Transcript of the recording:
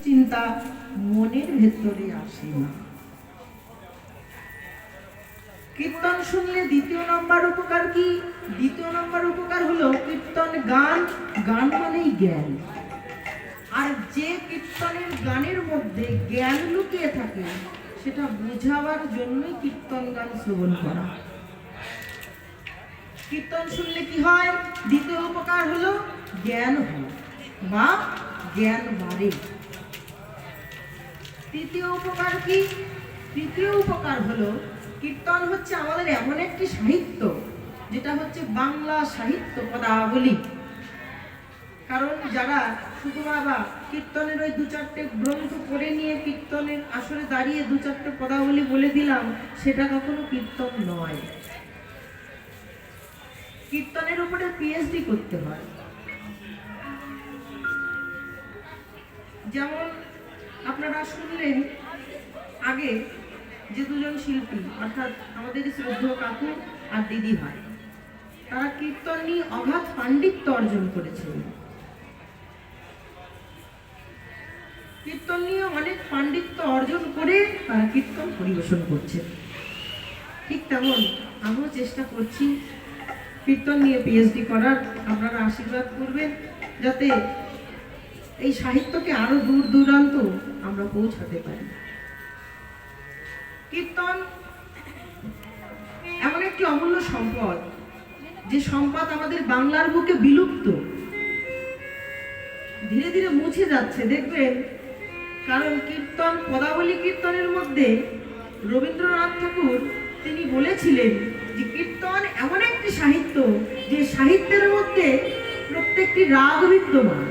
চিন্তা মনের ভেতরে আসে না। কীর্তন শুনলে দ্বিতীয় নম্বর উপকার কি? দ্বিতীয় নম্বর উপকার হলো কীর্তন গান, গান মানেই জ্ঞান। আর যে কীর্তনের গানের মধ্যে জ্ঞান লুকিয়ে থাকে সেটা বোঝাবার জন্যই কীর্তন গান শ্রবণ করা। কীর্তন শুনলে কি হয়? দ্বিতীয় উপকার হলো জ্ঞান হয় বা জ্ঞান বাড়ে। তৃতীয় উপকার কি? তৃতীয় উপকার হলো কীর্তন হচ্ছে আমাদের এমন একটি সাহিত্য যেটা হচ্ছে বাংলা সাহিত্য পদাবলী। কারণ যারা শুধু বাবা কীর্তনের ওই দু চারটে গ্রন্থ পড়ে নিয়ে কীর্তনের আসরে দাঁড়িয়ে দু চারটে পদাবলী বলে দিলাম, সেটা কখনো কীর্তন নয়। কীর্তনের উপরে পিএইচডি করতে হয়। যেমন আপনারা শুনলেন আগে যে দুজন শিল্পী, অর্থাৎ আমাদের শ্রদ্ধেয় কাকু আর দিদি ভাই, তারা কীর্তন নিয়ে অগাধ পাণ্ডিত্য অর্জন করেছিলেন। কীর্তন নিয়ে অনেক পাণ্ডিত্য অর্জন করে তারা কীর্তন পরিবেশন করছে। ঠিক তেমন আমিও চেষ্টা করছি কীর্তন নিয়ে পিএইচডি করার। আপনারা আশীর্বাদ করবেন যাতে এই সাহিত্যকে আরো দূর দূরান্ত আমরা পৌঁছাতে পারি। কীর্তন এমন একটি অমূল্য সম্পদ, যে সম্পদ আমাদের বাংলার বুকে বিলুপ্ত, ধীরে ধীরে মুছে যাচ্ছে দেখবেন। কারণ কীর্তন পদাবলী কীর্তনের মধ্যে রবীন্দ্রনাথ ঠাকুর তিনি বলেছিলেন যে কীর্তন এমন একটি সাহিত্য যে সাহিত্যের মধ্যে প্রত্যেকটি রাগ বিদ্যমান।